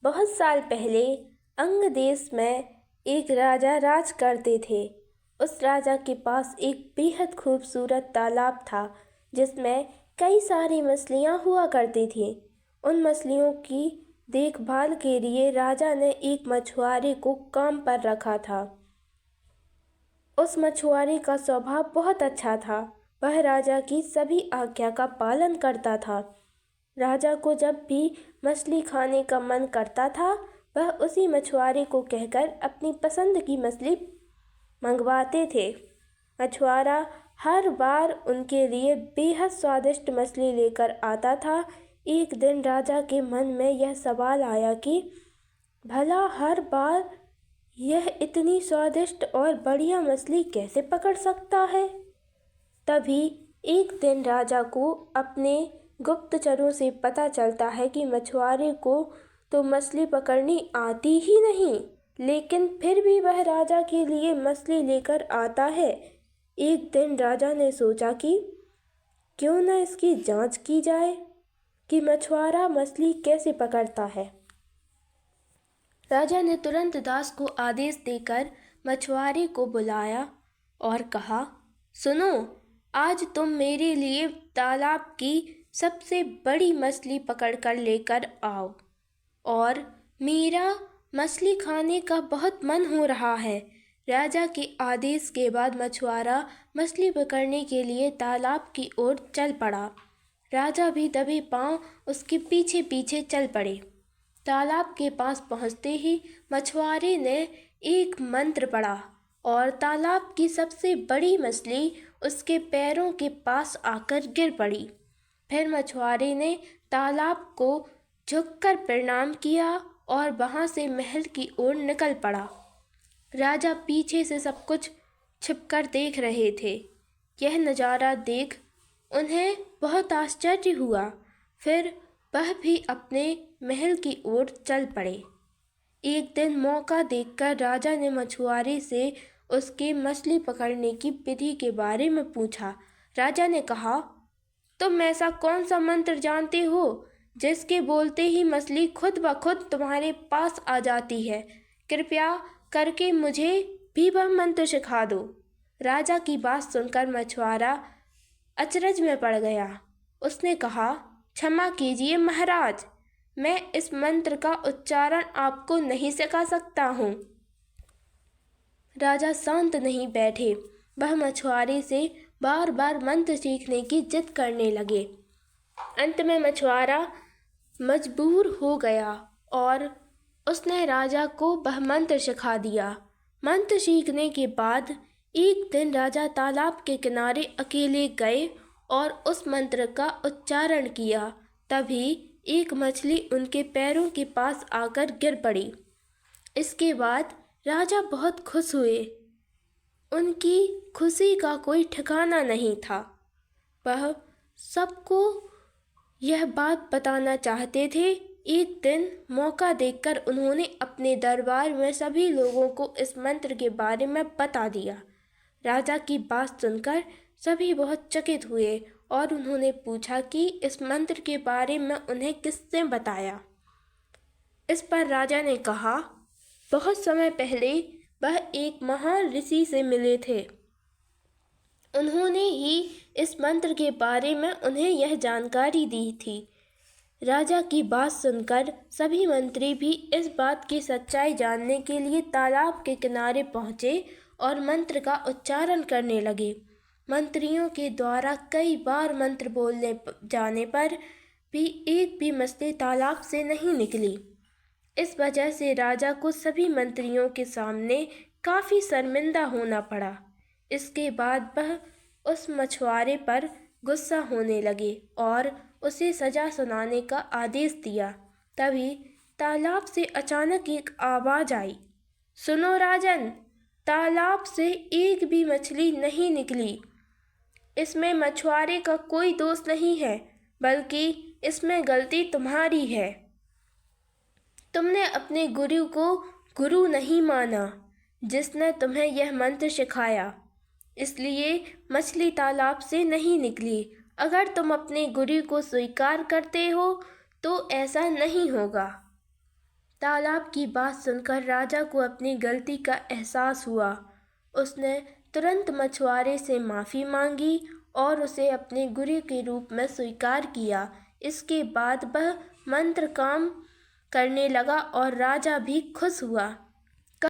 बहुत साल पहले अंग देश में एक राजा राज करते थे। उस राजा के पास एक बेहद खूबसूरत तालाब था जिसमें कई सारी मछलियाँ हुआ करती थीं। उन मछलियों की देखभाल के लिए राजा ने एक मछुआरे को काम पर रखा था। उस मछुआरे का स्वभाव बहुत अच्छा था। वह राजा की सभी आज्ञा का पालन करता था। राजा को जब भी मछली खाने का मन करता था वह उसी मछुआरे को कहकर अपनी पसंद की मछली मंगवाते थे। मछुआरा हर बार उनके लिए बेहद स्वादिष्ट मछली लेकर आता था। एक दिन राजा के मन में यह सवाल आया कि भला हर बार यह इतनी स्वादिष्ट और बढ़िया मछली कैसे पकड़ सकता है। तभी एक दिन राजा को अपने गुप्तचरों से पता चलता है कि मछुआरे को तो मछली पकड़नी आती ही नहीं, लेकिन फिर भी वह राजा के लिए मछली लेकर आता है। एक दिन राजा ने सोचा कि क्यों न इसकी जांच की जाए कि मछुआरा मछली कैसे पकड़ता है। राजा ने तुरंत दास को आदेश देकर मछुआरे को बुलाया और कहा, सुनो, आज तुम मेरे लिए तालाब की सबसे बड़ी मछली पकड़कर लेकर आओ और मेरा मछली खाने का बहुत मन हो रहा है। राजा के आदेश के बाद मछुआरा मछली पकड़ने के लिए तालाब की ओर चल पड़ा। राजा भी दबे पांव उसके पीछे पीछे चल पड़े। तालाब के पास पहुंचते ही मछुआरे ने एक मंत्र पढ़ा और तालाब की सबसे बड़ी मछली उसके पैरों के पास आकर गिर पड़ी। फिर मछुआरे ने तालाब को झुककर प्रणाम किया और वहां से महल की ओर निकल पड़ा। राजा पीछे से सब कुछ छिपकर देख रहे थे। यह नज़ारा देख उन्हें बहुत आश्चर्य हुआ। फिर वह भी अपने महल की ओर चल पड़े। एक दिन मौका देखकर राजा ने मछुआरे से उसके मछली पकड़ने की विधि के बारे में पूछा। राजा ने कहा, तुम ऐसा कौन सा मंत्र जानते हो जिसके बोलते ही मछली खुद ब खुद तुम्हारे पास आ जाती है? कृपया करके मुझे भी वह मंत्र सिखा दो। राजा की बात सुनकर मछुआरा अचरज में पड़ गया। उसने कहा, क्षमा कीजिए महाराज, मैं इस मंत्र का उच्चारण आपको नहीं सिखा सकता हूँ। राजा शांत नहीं बैठे। वह मछुआरे से बार बार मंत्र सीखने की जिद करने लगे। अंत में मछुआरा मजबूर हो गया और उसने राजा को वह मंत्र सिखा दिया। मंत्र सीखने के बाद एक दिन राजा तालाब के किनारे अकेले गए और उस मंत्र का उच्चारण किया। तभी एक मछली उनके पैरों के पास आकर गिर पड़ी। इसके बाद राजा बहुत खुश हुए। उनकी खुशी का कोई ठिकाना नहीं था। वह सबको यह बात बताना चाहते थे। एक दिन मौका देखकर उन्होंने अपने दरबार में सभी लोगों को इस मंत्र के बारे में बता दिया। राजा की बात सुनकर सभी बहुत चकित हुए और उन्होंने पूछा कि इस मंत्र के बारे में उन्हें किसने बताया। इस पर राजा ने कहा, बहुत समय पहले वह एक महान ऋषि से मिले थे। उन्होंने ही इस मंत्र के बारे में उन्हें यह जानकारी दी थी। राजा की बात सुनकर सभी मंत्री भी इस बात की सच्चाई जानने के लिए तालाब के किनारे पहुँचे और मंत्र का उच्चारण करने लगे। मंत्रियों के द्वारा कई बार मंत्र बोलने जाने पर भी एक भी मछली तालाब से नहीं निकली। इस वजह से राजा को सभी मंत्रियों के सामने काफ़ी शर्मिंदा होना पड़ा। इसके बाद वह उस मछुआरे पर गुस्सा होने लगे और उसे सज़ा सुनाने का आदेश दिया। तभी तालाब से अचानक एक आवाज़ आई, सुनो राजन, तालाब से एक भी मछली नहीं निकली। इसमें मछुआरे का कोई दोष नहीं है, बल्कि इसमें गलती तुम्हारी है। तुमने अपने गुरु को गुरु नहीं माना जिसने तुम्हें यह मंत्र सिखाया, इसलिए मछली तालाब से नहीं निकली। अगर तुम अपने गुरु को स्वीकार करते हो तो ऐसा नहीं होगा। तालाब की बात सुनकर राजा को अपनी गलती का एहसास हुआ। उसने तुरंत मछुआरे से माफ़ी मांगी और उसे अपने गुरु के रूप में स्वीकार किया। इसके बाद वह मंत्र काम करने लगा और राजा भी खुश हुआ।